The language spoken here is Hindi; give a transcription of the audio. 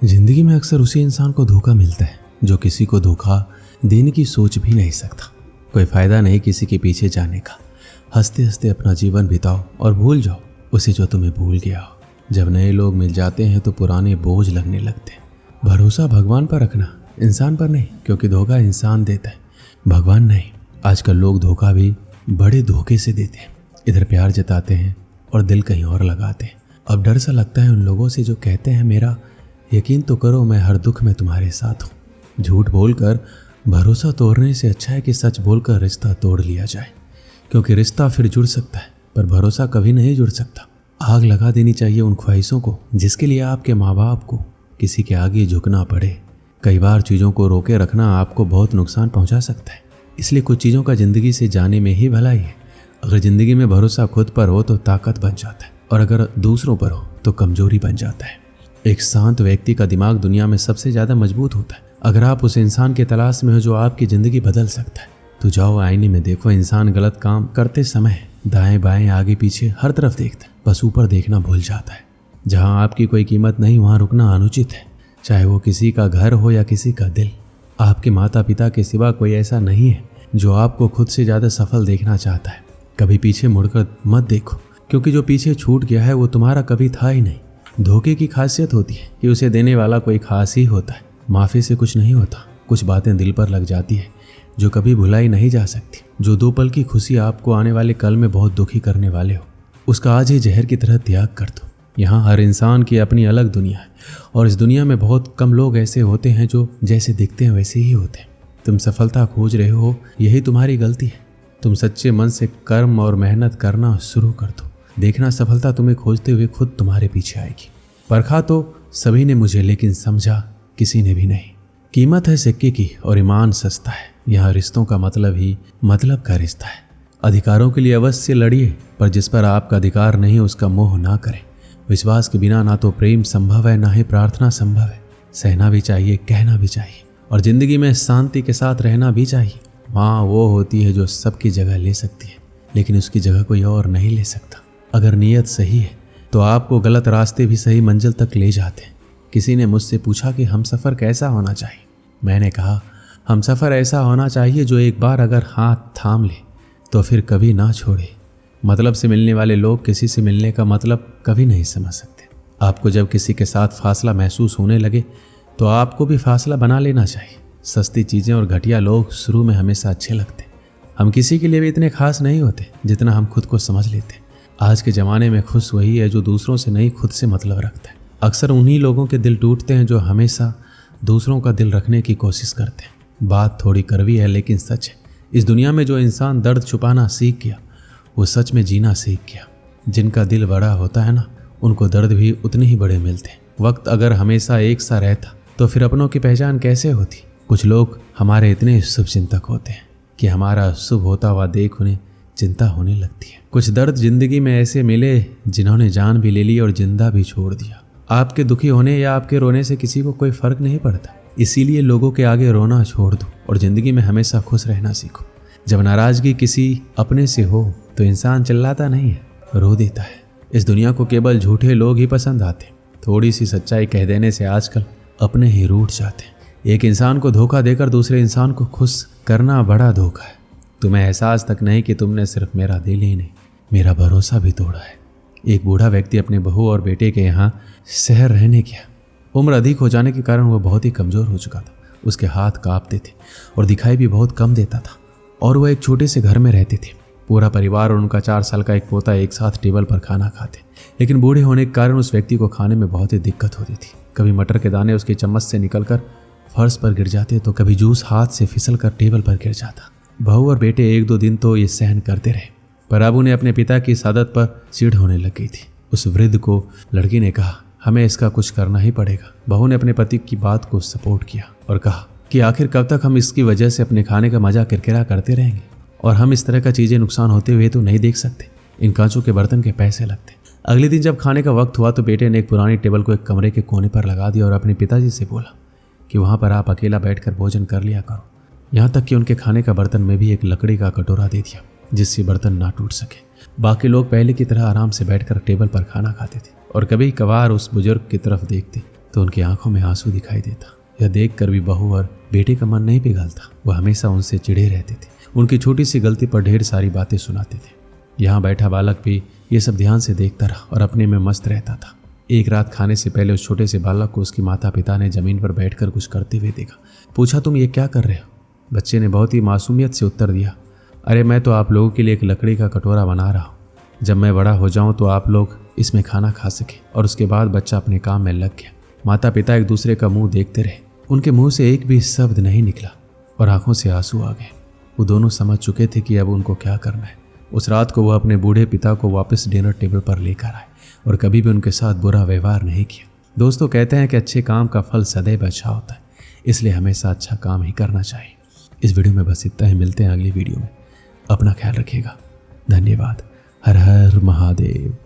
जिंदगी में अक्सर उसी इंसान को धोखा मिलता है जो किसी को धोखा देने की सोच भी नहीं सकता। कोई फायदा नहीं किसी के पीछे जाने का। हंसते हंसते अपना जीवन बिताओ और भूल जाओ उसे जो तुम्हें भूल गया हो। जब नए लोग मिल जाते हैं तो पुराने बोझ लगने लगते हैं। भरोसा भगवान पर रखना, इंसान पर नहीं, क्योंकि धोखा इंसान देता है, भगवान नहीं। आजकल लोग धोखा भी बड़े धोखे से देते हैं। इधर प्यार जताते हैं और दिल कहीं और लगाते हैं। अब डर सा लगता है उन लोगों से जो कहते हैं मेरा यकीन तो करो, मैं हर दुख में तुम्हारे साथ हूँ। झूठ बोलकर भरोसा तोड़ने से अच्छा है कि सच बोलकर रिश्ता तोड़ लिया जाए, क्योंकि रिश्ता फिर जुड़ सकता है पर भरोसा कभी नहीं जुड़ सकता। आग लगा देनी चाहिए उन ख्वाहिशों को जिसके लिए आपके माँ बाप को किसी के आगे झुकना पड़े। कई बार चीज़ों को रोके रखना आपको बहुत नुकसान पहुँचा सकता है, इसलिए कुछ चीज़ों का ज़िंदगी से जाने में ही भलाई है। अगर ज़िंदगी में भरोसा खुद पर हो तो ताकत बन जाता है, और अगर दूसरों पर हो तो कमजोरी बन जाता है। एक शांत व्यक्ति का दिमाग दुनिया में सबसे ज़्यादा मजबूत होता है। अगर आप उस इंसान की तलाश में हो जो आपकी ज़िंदगी बदल सकता है तो जाओ आईने में देखो। इंसान गलत काम करते समय दाएं बाएं आगे पीछे हर तरफ देखता है, बस ऊपर देखना भूल जाता है। जहां आपकी कोई कीमत नहीं वहां रुकना अनुचित है, चाहे वो किसी का घर हो या किसी का दिल। आपके माता पिता के सिवा कोई ऐसा नहीं है जो आपको खुद से ज़्यादा सफल देखना चाहता है। कभी पीछे मुड़कर मत देखो, क्योंकि जो पीछे छूट गया है वो तुम्हारा कभी था ही नहीं। धोखे की खासियत होती है कि उसे देने वाला कोई खास ही होता है। माफ़ी से कुछ नहीं होता, कुछ बातें दिल पर लग जाती है जो कभी भुलाई नहीं जा सकती। जो 2 पल की खुशी आपको आने वाले कल में बहुत दुखी करने वाले हो, उसका आज ही जहर की तरह त्याग कर दो। यहाँ हर इंसान की अपनी अलग दुनिया है, और इस दुनिया में बहुत कम लोग ऐसे होते हैं जो जैसे दिखते हैं वैसे ही होते हैं। तुम सफलता खोज रहे हो, यही तुम्हारी गलती है। तुम सच्चे मन से कर्म और मेहनत करना शुरू कर दो, देखना सफलता तुम्हें खोजते हुए खुद तुम्हारे पीछे आएगी। परखा तो सभी ने मुझे, लेकिन समझा किसी ने भी नहीं। कीमत है सिक्के की और ईमान सस्ता है। यहाँ रिश्तों का मतलब ही मतलब का रिश्ता है। अधिकारों के लिए अवश्य लड़िए, पर जिस पर आपका अधिकार नहीं उसका मोह ना करें। विश्वास के बिना ना तो प्रेम संभव है, ना ही प्रार्थना संभव है। सहना भी चाहिए, कहना भी चाहिए, और जिंदगी में शांति के साथ रहना भी चाहिए। माँ वो होती है जो सबकी जगह ले सकती है, लेकिन उसकी जगह कोई और नहीं ले सकता। अगर नीयत सही है तो आपको गलत रास्ते भी सही मंजिल तक ले जाते हैं। किसी ने मुझसे पूछा कि हमसफ़र कैसा होना चाहिए। मैंने कहा हमसफ़र ऐसा होना चाहिए जो एक बार अगर हाथ थाम ले तो फिर कभी ना छोड़े। मतलब से मिलने वाले लोग किसी से मिलने का मतलब कभी नहीं समझ सकते। आपको जब किसी के साथ फासला महसूस होने लगे तो आपको भी फासला बना लेना चाहिए। सस्ती चीज़ें और घटिया लोग शुरू में हमेशा अच्छे लगते। हम किसी के लिए भी इतने खास नहीं होते जितना हम खुद को समझ लेते। आज के ज़माने में खुश वही है जो दूसरों से नहीं खुद से मतलब रखता है। अक्सर उन्हीं लोगों के दिल टूटते हैं जो हमेशा दूसरों का दिल रखने की कोशिश करते हैं। बात थोड़ी कड़वी है लेकिन सच है। इस दुनिया में जो इंसान दर्द छुपाना सीख गया वो सच में जीना सीख गया। जिनका दिल बड़ा होता है ना, उनको दर्द भी उतने ही बड़े मिलते हैं। वक्त अगर हमेशा एक सा रहता तो फिर अपनों की पहचान कैसे होती। कुछ लोग हमारे इतने शुभ चिंतक होते हैं कि हमारा शुभ होता हुआ देख उन्हें चिंता होने लगती है। कुछ दर्द जिंदगी में ऐसे मिले जिन्होंने जान भी ले ली और जिंदा भी छोड़ दिया। आपके दुखी होने या आपके रोने से किसी को कोई फर्क नहीं पड़ता, इसीलिए लोगों के आगे रोना छोड़ दो और जिंदगी में हमेशा खुश रहना सीखो। जब नाराजगी किसी अपने से हो तो इंसान चिल्लाता नहीं है, रो देता है। इस दुनिया को केवल झूठे लोग ही पसंद आते। थोड़ी सी सच्चाई कह देने से आजकल अपने ही रूठ जाते हैं। एक इंसान को धोखा देकर दूसरे इंसान को खुश करना बड़ा धोखा है। तुम्हें एहसास तक नहीं कि तुमने सिर्फ मेरा दिल ही नहीं, मेरा भरोसा भी तोड़ा है। एक बूढ़ा व्यक्ति अपने बहू और बेटे के यहाँ शहर रहने गया। उम्र अधिक हो जाने के कारण वह बहुत ही कमज़ोर हो चुका था। उसके हाथ कांपते थे और दिखाई भी बहुत कम देता था, और वह एक छोटे से घर में रहते थे। पूरा परिवार और उनका 4 साल का एक पोता एक साथ टेबल पर खाना खाते, लेकिन बूढ़े होने के कारण उस व्यक्ति को खाने में बहुत ही दिक्कत होती थी। कभी मटर के दाने उसके चम्मच से निकलकर फर्श पर गिर जाते तो कभी जूस हाथ से फिसल कर टेबल पर गिर जाता। बहू और बेटे 1-2 दिन तो ये सहन करते रहे, पर अब उन्हें अपने पिता की इस आदत पर चिढ़ होने लग गई थी। उस वृद्ध को लड़की ने कहा हमें इसका कुछ करना ही पड़ेगा। बहू ने अपने पति की बात को सपोर्ट किया और कहा कि आखिर कब तक हम इसकी वजह से अपने खाने का मजा किरकिरा करते रहेंगे, और हम इस तरह का चीज़ें नुकसान होते हुए तो नहीं देख सकते। इन कांचों के बर्तन के पैसे लगते। अगले दिन जब खाने का वक्त हुआ तो बेटे ने एक पुरानी टेबल को एक कमरे के कोने पर लगा दिया और अपने पिताजी से बोला कि वहाँ पर आप अकेला बैठकर भोजन कर लिया करो। यहाँ तक कि उनके खाने का बर्तन में भी एक लकड़ी का कटोरा दे दिया जिससे बर्तन ना टूट सके। बाकी लोग पहले की तरह आराम से बैठकर टेबल पर खाना खाते थे और कभी कभार उस बुजुर्ग की तरफ देखते तो उनकी आंखों में आंसू दिखाई देता। यह देखकर भी बहू और बेटे का मन नहीं पिघलता। वह हमेशा उनसे चिढ़े रहते थे, उनकी छोटी सी गलती पर ढेर सारी बातें सुनाते थे। यहाँ बैठा बालक भी ये सब ध्यान से देखता रहा और अपने में मस्त रहता था। एक रात खाने से पहले उस छोटे से बालक को उसके माता पिता ने जमीन पर बैठकर कुछ करते हुए देखा। पूछा, तुम ये क्या कर रहे हो? बच्चे ने बहुत ही मासूमियत से उत्तर दिया, अरे मैं तो आप लोगों के लिए एक लकड़ी का कटोरा बना रहा हूँ। जब मैं बड़ा हो जाऊं तो आप लोग इसमें खाना खा सके। और उसके बाद बच्चा अपने काम में लग गया। माता पिता एक दूसरे का मुंह देखते रहे। उनके मुंह से एक भी शब्द नहीं निकला और आंखों से आंसू आ गए। वो दोनों समझ चुके थे कि अब उनको क्या करना है। उस रात को वह अपने बूढ़े पिता को वापस डिनर टेबल पर लेकर आए और कभी भी उनके साथ बुरा व्यवहार नहीं किया। दोस्तों, कहते हैं कि अच्छे काम का फल सदैव अच्छा होता है, इसलिए हमेशा अच्छा काम ही करना चाहिए। इस वीडियो में बस इतना ही। मिलते हैं अगली वीडियो में। अपना ख्याल रखिएगा। धन्यवाद। हर हर महादेव।